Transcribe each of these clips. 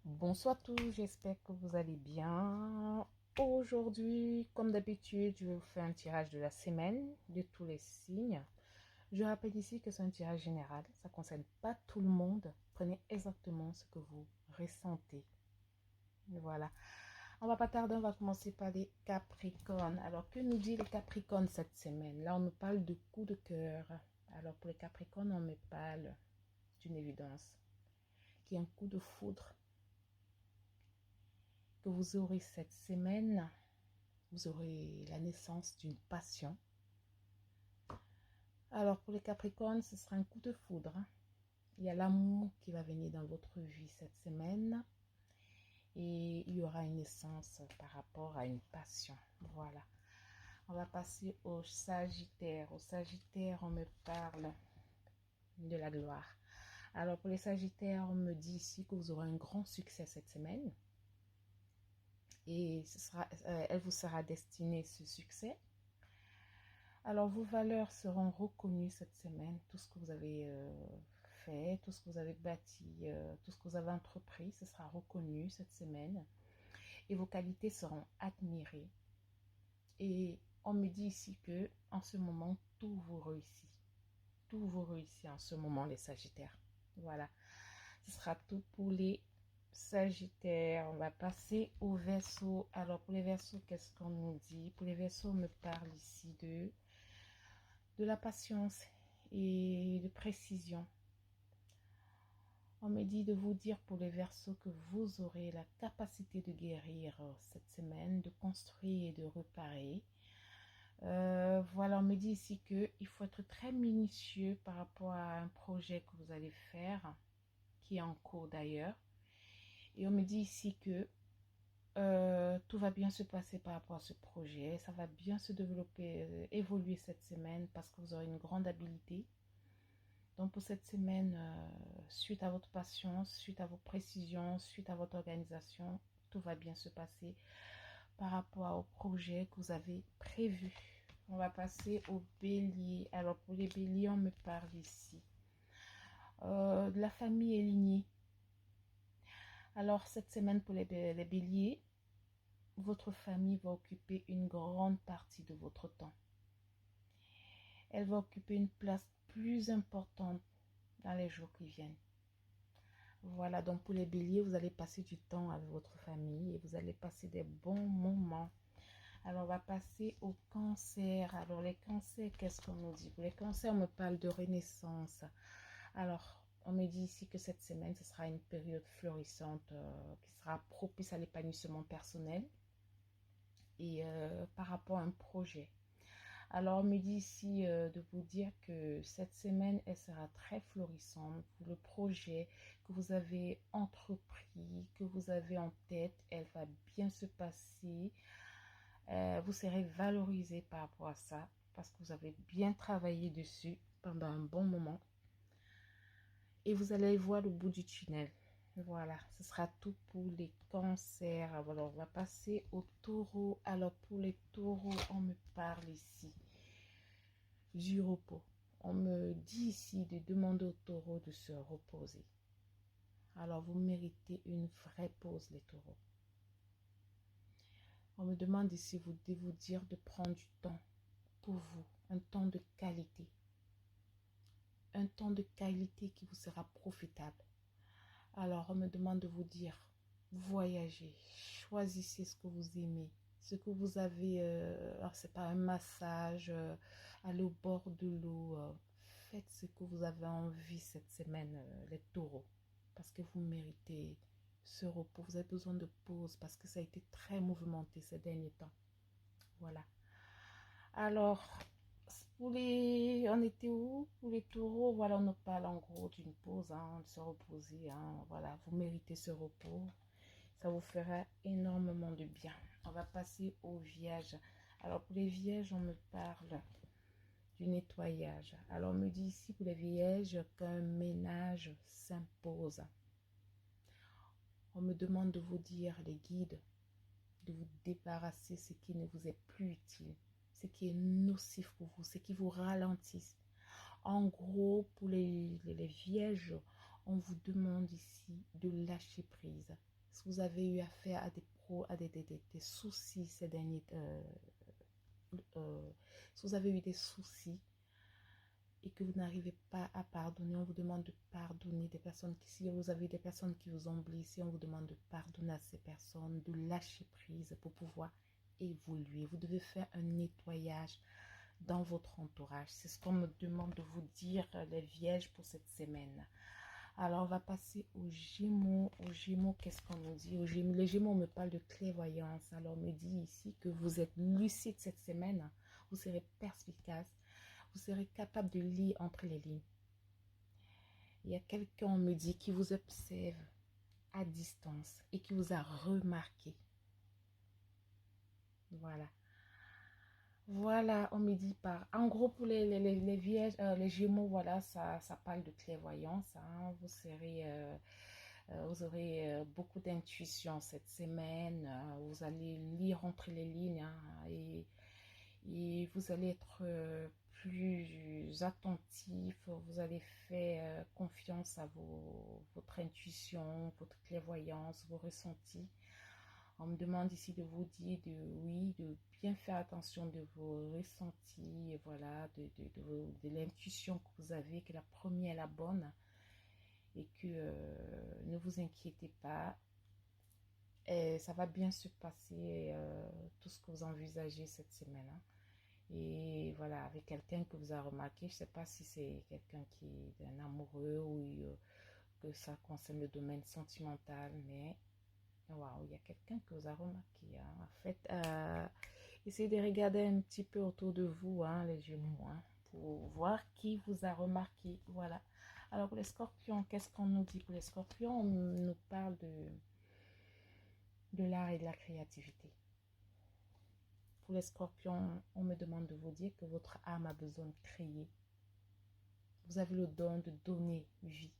Bonsoir à tous, j'espère que vous allez bien. Aujourd'hui, comme d'habitude, je vais vous faire un tirage de la semaine de tous les signes. Je rappelle ici que c'est un tirage général, ça ne concerne pas tout le monde. Prenez exactement ce que vous ressentez. Voilà. On va pas tarder, on va commencer par les Capricornes. Alors, que nous dit les Capricornes cette semaine? Là, on nous parle de coup de cœur. Alors, pour les Capricornes, on me parle d'une évidence, qui est un coup de foudre que vous aurez cette semaine. Vous aurez la naissance d'une passion. Alors pour les Capricornes, ce sera un coup de foudre. Il y a l'amour qui va venir dans votre vie cette semaine. Et il y aura une naissance par rapport à une passion. Voilà. On va passer au Sagittaire. Au Sagittaire, on me parle de la gloire. Alors pour les Sagittaires, on me dit ici que vous aurez un grand succès cette semaine. Et elle vous sera destinée ce succès. Alors, vos valeurs seront reconnues cette semaine. Tout ce que vous avez fait, tout ce que vous avez bâti, tout ce que vous avez entrepris, ce sera reconnu cette semaine. Et vos qualités seront admirées. Et on me dit ici que en ce moment, tout vous réussit. Tout vous réussit en ce moment, les Sagittaires. Voilà. Ce sera tout pour les Sagittaires. On va passer au Verseau. Alors, pour les Verseaux, qu'est-ce qu'on nous dit? Pour les Verseaux, on me parle ici de la patience et de précision. On me dit de vous dire pour les Verseaux que vous aurez la capacité de guérir cette semaine, de construire et de réparer. Voilà, on me dit ici qu'il faut être très minutieux par rapport à un projet que vous allez faire, qui est en cours d'ailleurs. Et on me dit ici que tout va bien se passer par rapport à ce projet. Ça va bien se développer, évoluer cette semaine parce que vous aurez une grande habileté. Donc pour cette semaine, suite à votre patience, suite à vos précisions, suite à votre organisation, tout va bien se passer par rapport au projet que vous avez prévu. On va passer au Bélier. Alors pour les Béliers, on me parle ici de la famille et lignée. Alors cette semaine pour les Béliers, votre famille va occuper une grande partie de votre temps. Elle va occuper une place plus importante dans les jours qui viennent. Voilà, donc pour les béliers, vous allez passer du temps avec votre famille et vous allez passer des bons moments. Alors, on va passer au cancer. Alors, les cancers, qu'est-ce qu'on nous dit? Pour les cancers, on me parle de renaissance. Alors, on me dit ici que cette semaine, ce sera une période florissante qui sera propice à l'épanouissement personnel et par rapport à un projet. Alors, on me dit ici de vous dire que cette semaine, elle sera très florissante. Le projet que vous avez entrepris, que vous avez en tête, elle va bien se passer. Vous serez valorisé par rapport à ça parce que vous avez bien travaillé dessus pendant un bon moment. Et vous allez voir le bout du tunnel. Voilà, ce sera tout pour les cancers. Alors, on va passer au taureau. Alors, pour les taureaux, on me parle ici du repos. On me dit ici de demander au taureau de se reposer. Alors, vous méritez une vraie pause, les taureaux. On me demande ici de vous dire de prendre du temps pour vous, un temps de qualité. Un temps de qualité qui vous sera profitable. Alors, on me demande de vous dire, voyagez, choisissez ce que vous aimez, ce que vous avez, alors c'est pas un massage, aller au bord de l'eau, faites ce que vous avez envie cette semaine, les taureaux, parce que vous méritez ce repos, vous avez besoin de pause, parce que ça a été très mouvementé ces derniers temps. Voilà. Alors, on était où? Pour les taureaux, voilà, on nous parle en gros d'une pause, hein, de se reposer, hein, voilà, vous méritez ce repos, ça vous fera énormément de bien. On va passer aux vierges. Alors pour les vierges, on me parle du nettoyage. Alors on me dit ici pour les vierges qu'un ménage s'impose. On me demande de vous dire, les guides, de vous débarrasser de ce qui ne vous est plus utile, ce qui est nocif pour vous, ce qui vous ralentit. En gros, pour les vierges, on vous demande ici de lâcher prise. Si vous avez eu affaire à des soucis ces derniers si vous avez eu des soucis et que vous n'arrivez pas à pardonner, on vous demande de pardonner des personnes si vous avez des personnes qui vous ont blessé, on vous demande de pardonner à ces personnes, de lâcher prise pour pouvoir évoluer. Vous devez faire un nettoyage dans votre entourage. C'est ce qu'on me demande de vous dire, les vierges, pour cette semaine. Alors, on va passer aux Gémeaux. Aux Gémeaux, qu'est-ce qu'on nous dit? Les Gémeaux me parlent de clairvoyance. Alors, on me dit ici que vous êtes lucide cette semaine. Vous serez perspicace. Vous serez capable de lire entre les lignes. Il y a quelqu'un, on me dit, qui vous observe à distance et qui vous a remarqué. Voilà. Voilà, on me dit par... En gros, pour les vierges, les Gémeaux, voilà, ça parle de clairvoyance. Hein. Vous aurez beaucoup d'intuition cette semaine. Vous allez lire entre les lignes, hein, et vous allez être plus attentif. Vous allez faire confiance à votre intuition, votre clairvoyance, vos ressentis. On me demande ici de vous dire de bien faire attention de vos ressentis, et voilà, de l'intuition que vous avez, que la première est la bonne, et que ne vous inquiétez pas, et ça va bien se passer, tout ce que vous envisagez cette semaine. Hein. Et voilà, avec quelqu'un que vous avez remarqué, je ne sais pas si c'est quelqu'un qui est un amoureux ou que ça concerne le domaine sentimental, mais waouh, il y a quelqu'un que vous avez remarqué. Hein. En fait, essayez de regarder un petit peu autour de vous, hein, les Gémeaux, hein, pour voir qui vous a remarqué. Voilà. Alors, pour les Scorpions, qu'est-ce qu'on nous dit? Pour les Scorpions, on nous parle de l'art et de la créativité. Pour les Scorpions, on me demande de vous dire que votre âme a besoin de créer. Vous avez le don de donner vie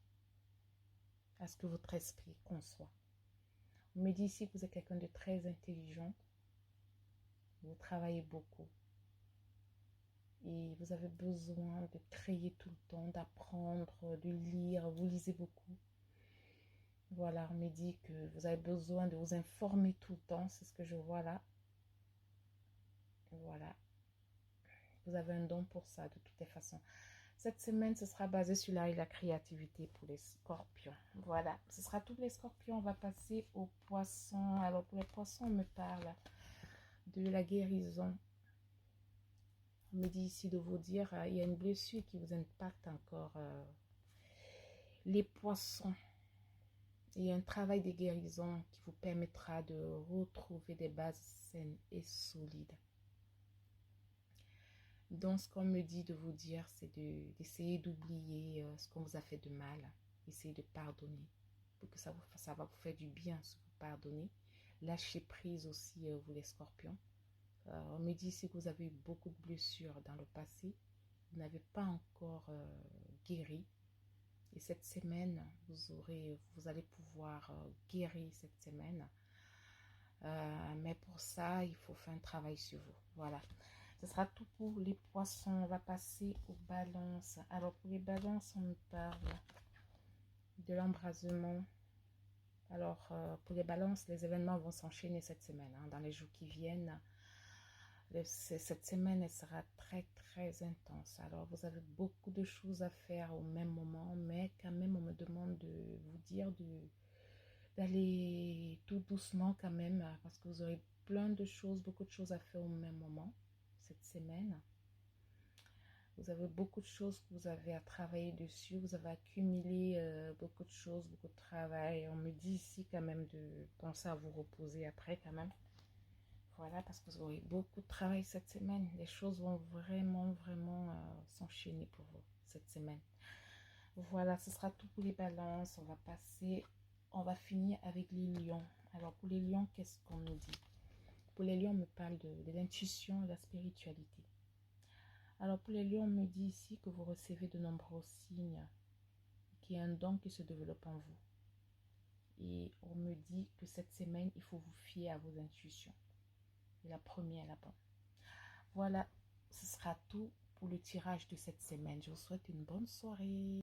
à ce que votre esprit conçoit. On me dit ici que vous êtes quelqu'un de très intelligent. Vous travaillez beaucoup. Et vous avez besoin de créer tout le temps, d'apprendre, de lire. Vous lisez beaucoup. Voilà, on me dit que vous avez besoin de vous informer tout le temps. C'est ce que je vois là. Voilà. Vous avez un don pour ça, de toutes les façons. Cette semaine, ce sera basé sur l'art et la créativité pour les Scorpions. Voilà, ce sera tous les Scorpions. On va passer aux Poissons. Alors, pour les Poissons, on me parle de la guérison. On me dit ici de vous dire, il y a une blessure qui vous impacte encore. Les Poissons, il y a un travail de guérison qui vous permettra de retrouver des bases saines et solides. Donc, ce qu'on me dit de vous dire, c'est d'essayer d'oublier ce qu'on vous a fait de mal. Essayez de pardonner. Pour que ça va vous faire du bien si vous pardonnez. Lâchez prise aussi, vous les Scorpions. On me dit ici que vous avez eu beaucoup de blessures dans le passé. Vous n'avez pas encore guéri. Et cette semaine, vous allez pouvoir guérir cette semaine. Mais pour ça, il faut faire un travail sur vous. Voilà. Ce sera tout pour les Poissons. On va passer aux Balances. Alors, pour les Balances, on me parle de l'embrasement. Alors, pour les Balances, les événements vont s'enchaîner cette semaine. Hein, dans les jours qui viennent, cette semaine, elle sera très, très intense. Alors, vous avez beaucoup de choses à faire au même moment, mais quand même, on me demande de vous dire d'aller tout doucement quand même, parce que vous aurez plein de choses, beaucoup de choses à faire au même moment cette semaine. Vous avez beaucoup de choses que vous avez à travailler dessus. Vous avez accumulé beaucoup de choses, beaucoup de travail. On me dit ici quand même de penser à vous reposer après quand même. Voilà, parce que vous aurez beaucoup de travail cette semaine. Les choses vont vraiment, vraiment s'enchaîner pour vous cette semaine. Voilà, ce sera tout pour les Balances. On va finir avec les Lions. Alors pour les Lions, qu'est-ce qu'on nous dit? Pour les Lions, on me parle de l'intuition et de la spiritualité. Alors pour les Lions, on me dit ici que vous recevez de nombreux signes, qu'il y a un don qui se développe en vous. Et on me dit que cette semaine, il faut vous fier à vos intuitions. Et la première est la bonne. Voilà, ce sera tout pour le tirage de cette semaine. Je vous souhaite une bonne soirée.